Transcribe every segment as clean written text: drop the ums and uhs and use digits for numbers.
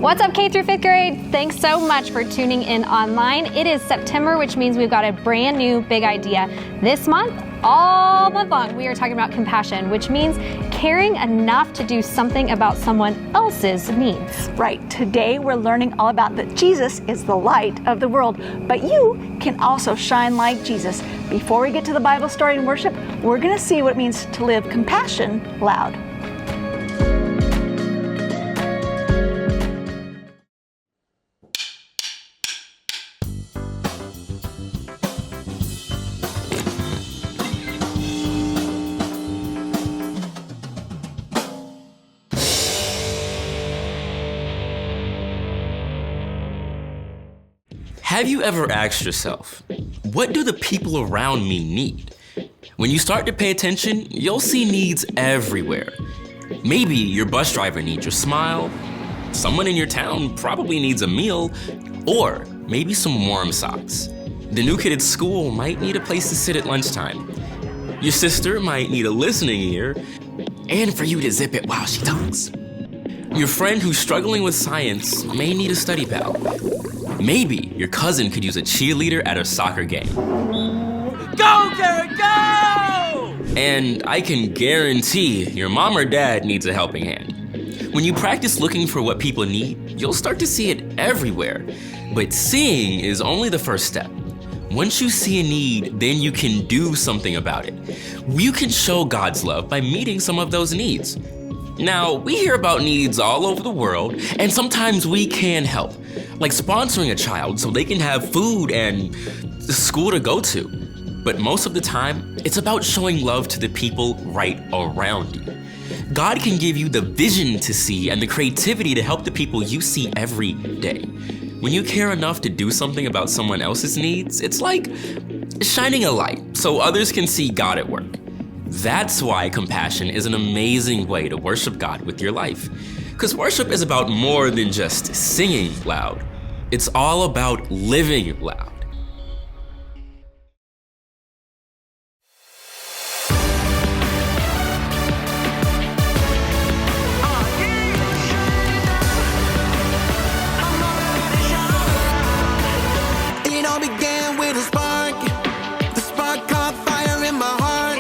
What's up, K through 5th grade? Thanks so much for tuning in online. It is September, which means we've got a brand new big idea. This month, all month long, we are talking about compassion, which means caring enough to do something about someone else's needs. Right. Today, we're learning all about that Jesus is the light of the world, but you can also shine like Jesus. Before we get to the Bible story and worship, we're going to see what it means to live compassion loud. Have you ever asked yourself, what do the people around me need? When you start to pay attention, you'll see needs everywhere. Maybe your bus driver needs your smile, someone in your town probably needs a meal, or maybe some warm socks. The new kid at school might need a place to sit at lunchtime. Your sister might need a listening ear, and for you to zip it while she talks. Your friend who's struggling with science may need a study pal. Maybe your cousin could use a cheerleader at a soccer game. Go, Garrett, go! And I can guarantee your mom or dad needs a helping hand. When you practice looking for what people need, you'll start to see it everywhere. But seeing is only the first step. Once you see a need, then you can do something about it. You can show God's love by meeting some of those needs. Now, we hear about needs all over the world, and sometimes we can help, like sponsoring a child so they can have food and school to go to. But most of the time, it's about showing love to the people right around you. God can give you the vision to see and the creativity to help the people you see every day. When you care enough to do something about someone else's needs, it's like shining a light so others can see God at work. That's why compassion is an amazing way to worship God with your life. Because worship is about more than just singing loud. It's all about living loud. It all began with a spark. The spark caught fire in my heart.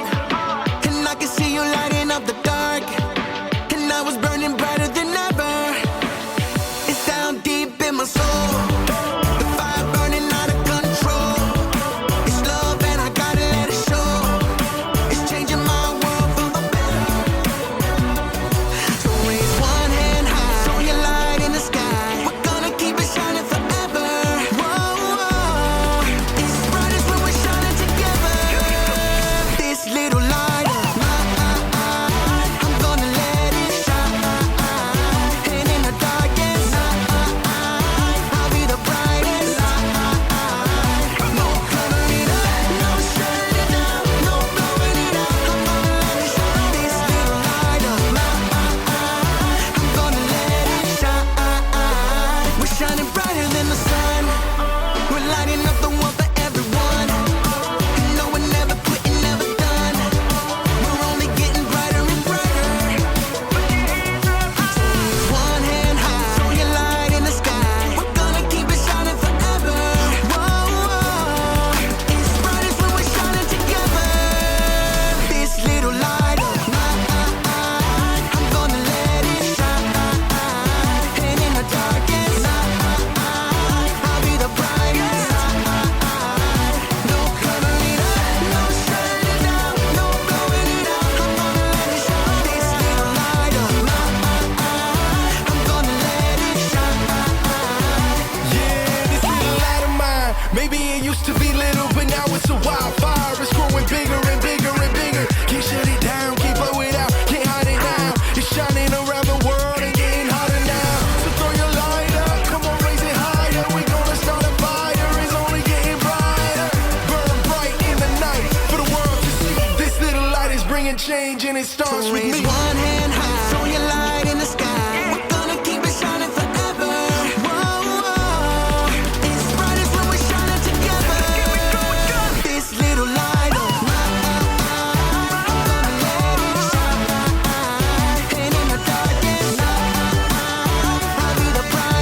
And I could see you lighting up the dark. And I was burning brighter than ever. It's down deep in my soul. The fire burning out of control. It's love and I gotta let it show. It's changing my world for the better. So raise one hand high, show your light in the sky. We're gonna keep it shining forever. Whoa, whoa. It's brightest when we're shining together. This little light of mine, I'm gonna let it shine. And in the darkest night, I'll be the brightest light. No covering up, no shutting it down, no blowing it out. I'm gonna let it shine. This little light of mine, I'm gonna let it shine. We're shining brighter than the sun. We're lighting up the world for everyone. And no, we're never quitting, never done. We're only getting brighter and brighter. So raise one hand high, show your light in the sky. We're gonna keep it shining forever. Whoa, whoa. It's brightest when we're shining together. This little light of mine, I'm gonna let it shine. And in the darkest night, I'll be the brightest light. No covering up, no shutting it down, no blowing it out. I'm gonna let it shine. This little light of mine, I'm gonna let it shine. Yeah, this little light of mine. Maybe it used to be little, but now it's a wildfire. It's growing bigger and bigger and bigger. Can't shut it down, can't blow it out, can't hide it now. It's shining around the world and getting hotter now. So throw your light up, come on, raise it higher. We're gonna start a fire, it's only getting brighter. Burn bright in the night for the world to see. This little light is bringing change and it starts with me. One hand high, show your light in the sky. We're gonna keep it shining forever. Whoa, whoa. It's brightest when we're shining together. This little light of mine, I'm gonna let it shine. And in the darkest night, I'll be the brightest.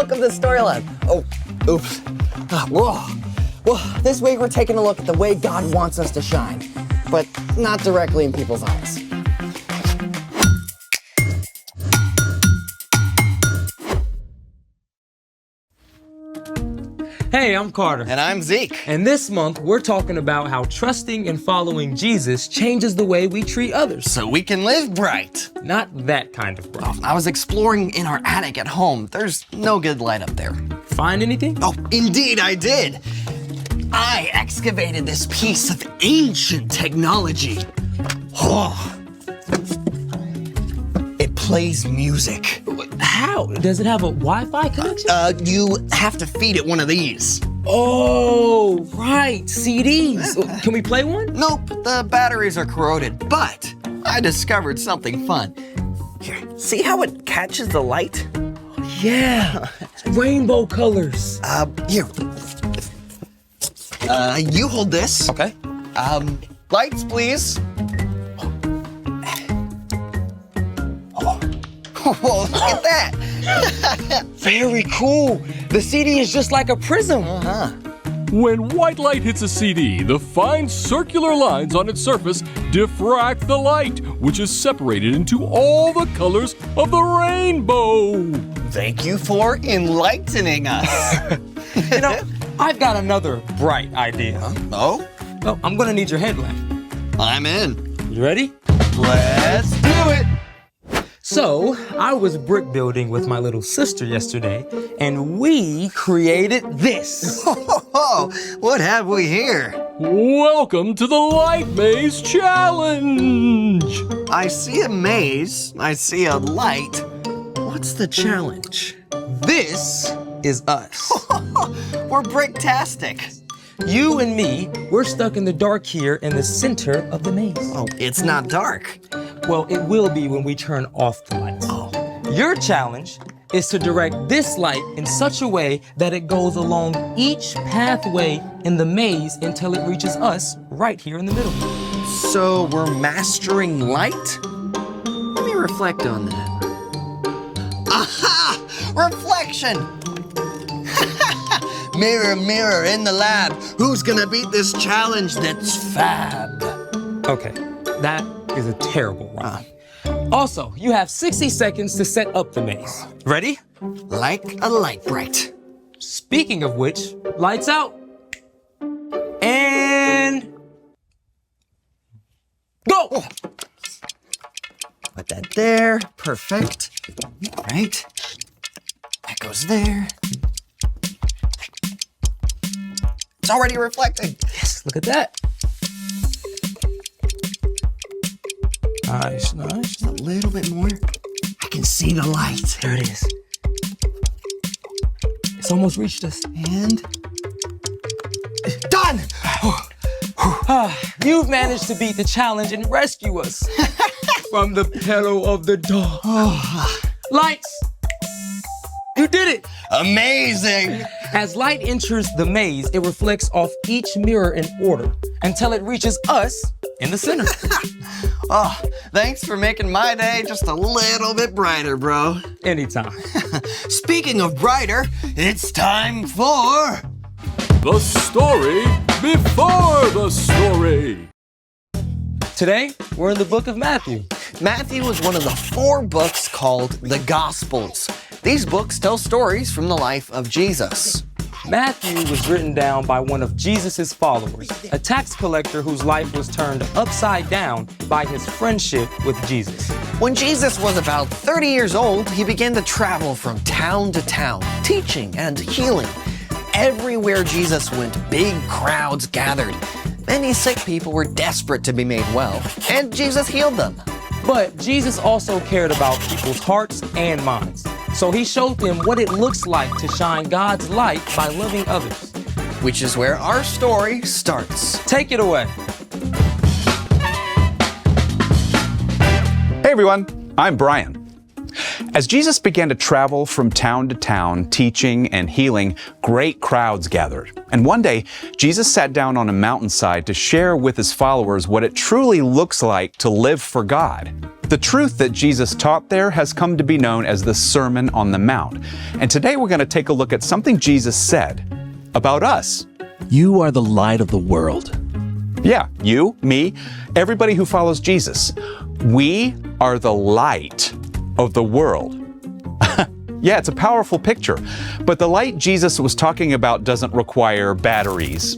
look of the storyline. Oh, oops. Whoa. Well, this week we're taking a look at the way God wants us to shine, but not directly in people's eyes. Hey, I'm Carter. And I'm Zeke. And this month, we're talking about how trusting and following Jesus changes the way we treat others. So we can live bright. Not that kind of bright. I was exploring in our attic at home. There's no good light up there. Find anything? Oh, indeed I did. I excavated this piece of ancient technology. Oh. It plays music. How? Does it have a Wi-Fi connection? You have to feed it one of these. Oh, right, CDs. Can we play one? Nope, the batteries are corroded, but I discovered something fun. Here, see how it catches the light? Yeah, rainbow colors. Here. You hold this. Okay. Lights, please. Oh, look at that. Very cool. The CD is just like a prism. Uh-huh. When white light hits a CD, the fine circular lines on its surface diffract the light, which is separated into all the colors of the rainbow. Thank you for enlightening us. You know, I've got another bright idea. Oh? Oh, I'm gonna need your headlamp. I'm in. You ready? Let's do it. So, I was brick building with my little sister yesterday, and we created this. Oh, what have we here? Welcome to the Light Maze Challenge! I see a maze. I see a light. What's the challenge? This is us. We're bricktastic. You and me, we're stuck in the dark here in the center of the maze. Oh, it's not dark. Well, it will be when we turn off the lights. Oh. Your challenge is to direct this light in such a way that it goes along each pathway in the maze until it reaches us right here in the middle. So we're mastering light? Let me reflect on that. Aha! Reflection! Mirror, mirror in the lab, who's gonna beat this challenge that's fab? Okay, that is a terrible rhyme. Also, you have 60 seconds to set up the maze. Ready? Like a light bright. Speaking of which, lights out. And go! Oh. Put that there, perfect. Right? That goes there. It's already reflecting. Yes, look at that. Nice, nice. Just a little bit more. I can see the light. There it is. It's almost reached us. And done! You've managed to beat the challenge and rescue us from the peril of the dark. Lights! You did it! Amazing! As light enters the maze, it reflects off each mirror in order until it reaches us in the center. Oh, thanks for making my day just a little bit brighter, bro. Anytime. Speaking of brighter, it's time for The story before the story. Today, we're in the book of Matthew. Matthew was one of the 4 books called the Gospels. These books tell stories from the life of Jesus. Matthew was written down by one of Jesus' followers, a tax collector whose life was turned upside down by his friendship with Jesus. When Jesus was about 30 years old, he began to travel from town to town, teaching and healing. Everywhere Jesus went, big crowds gathered. Many sick people were desperate to be made well, and Jesus healed them. But Jesus also cared about people's hearts and minds. So he showed them what it looks like to shine God's light by loving others. Which is where our story starts. Take it away. Hey everyone, I'm Brian. As Jesus began to travel from town to town, teaching and healing, great crowds gathered. And one day, Jesus sat down on a mountainside to share with his followers what it truly looks like to live for God. The truth that Jesus taught there has come to be known as the Sermon on the Mount. And today we're going to take a look at something Jesus said about us. You are the light of the world. Yeah, you, me, everybody who follows Jesus. We are the light of the world. Yeah, it's a powerful picture. But the light Jesus was talking about doesn't require batteries.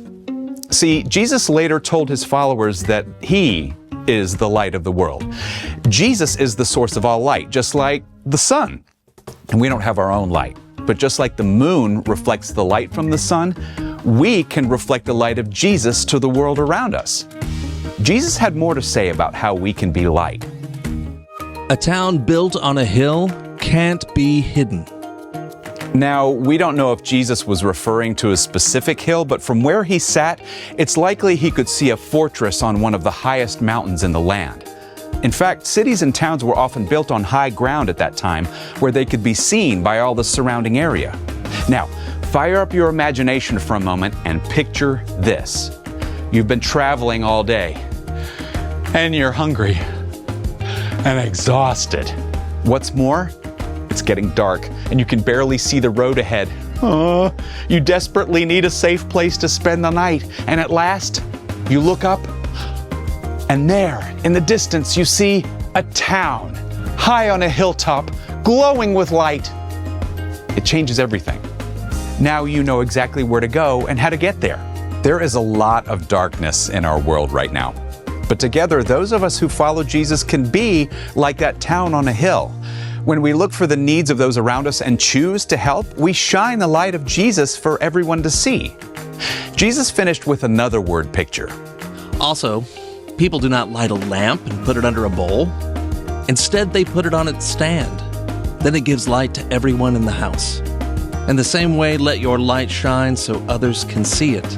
See, Jesus later told his followers that he is the light of the world. Jesus is the source of all light, just like the sun. And we don't have our own light. But just like the moon reflects the light from the sun, we can reflect the light of Jesus to the world around us. Jesus had more to say about how we can be light. A town built on a hill can't be hidden. Now, we don't know if Jesus was referring to a specific hill, but from where he sat, it's likely he could see a fortress on one of the highest mountains in the land. In fact, cities and towns were often built on high ground at that time, where they could be seen by all the surrounding area. Now, fire up your imagination for a moment and picture this. You've been traveling all day, and you're hungry and exhausted. What's more, it's getting dark, and you can barely see the road ahead. You desperately need a safe place to spend the night, and at last, you look up, and there, in the distance, you see a town, high on a hilltop, glowing with light. It changes everything. Now you know exactly where to go and how to get there. There is a lot of darkness in our world right now. But together, those of us who follow Jesus can be like that town on a hill. When we look for the needs of those around us and choose to help, we shine the light of Jesus for everyone to see. Jesus finished with another word picture. Also, people do not light a lamp and put it under a bowl. Instead, they put it on its stand. Then it gives light to everyone in the house. In the same way, let your light shine so others can see it.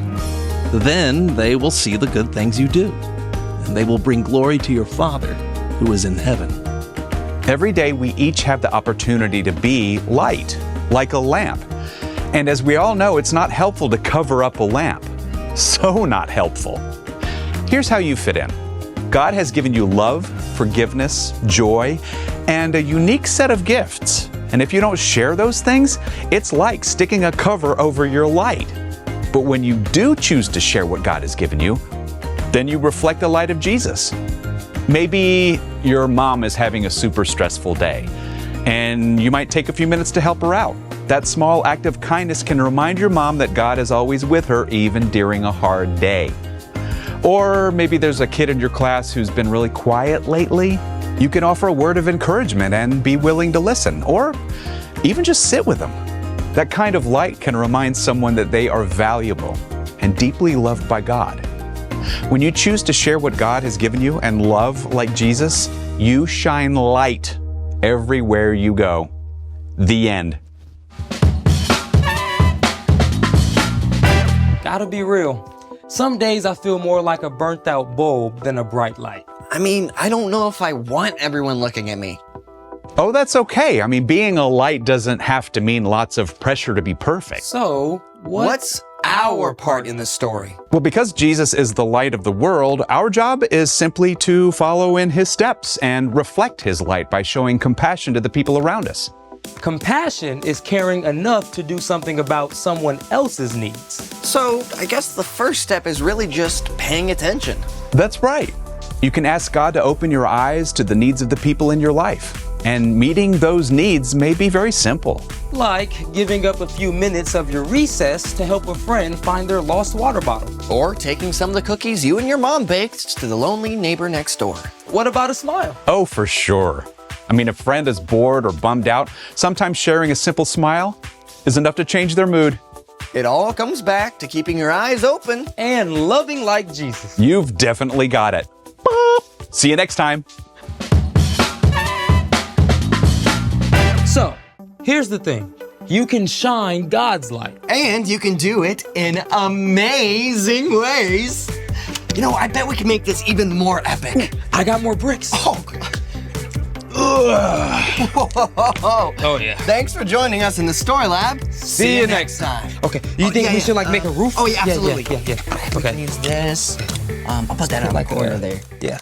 Then they will see the good things you do, and they will bring glory to your Father who is in heaven. Every day we each have the opportunity to be light, like a lamp. And as we all know, it's not helpful to cover up a lamp. So not helpful. Here's how you fit in. God has given you love, forgiveness, joy, and a unique set of gifts. And if you don't share those things, it's like sticking a cover over your light. But when you do choose to share what God has given you, then you reflect the light of Jesus. Maybe your mom is having a super stressful day, and you might take a few minutes to help her out. That small act of kindness can remind your mom that God is always with her, even during a hard day. Or maybe there's a kid in your class who's been really quiet lately. You can offer a word of encouragement and be willing to listen, or even just sit with them. That kind of light can remind someone that they are valuable and deeply loved by God. When you choose to share what God has given you and love like Jesus, you shine light everywhere you go. The end. Gotta be real. Some days I feel more like a burnt out bulb than a bright light. I mean, I don't know if I want everyone looking at me. Oh, that's okay. I mean, being a light doesn't have to mean lots of pressure to be perfect. So, What's our part in this story? Well, because Jesus is the light of the world, our job is simply to follow in his steps and reflect his light by showing compassion to the people around us. compassion is caring enough to do something about someone else's needs. So I guess the first step is really just paying attention. That's right. You can ask God to open your eyes to the needs of the people in your life. And meeting those needs may be very simple. Like giving up a few minutes of your recess to help a friend find their lost water bottle. Or taking some of the cookies you and your mom baked to the lonely neighbor next door. What about a smile? Oh, for sure. I mean, if a friend is bored or bummed out, sometimes sharing a simple smile is enough to change their mood. It all comes back to keeping your eyes open. And loving like Jesus. You've definitely got it. Boop. See you next time. So, here's the thing. You can shine God's light. And you can do it in amazing ways. You know, I bet we can make this even more epic. I got more bricks. Oh, Oh, yeah. Thanks for joining us in the Story Lab. See you next time. Okay, you think we should like make a roof? Oh, yeah, absolutely. Yeah. We can use this. I'll put that on the corner there. Yeah.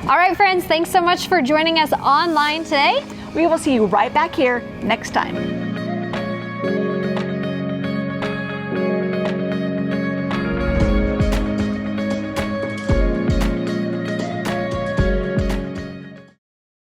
All right, friends, thanks so much for joining us online today. We will see you right back here next time.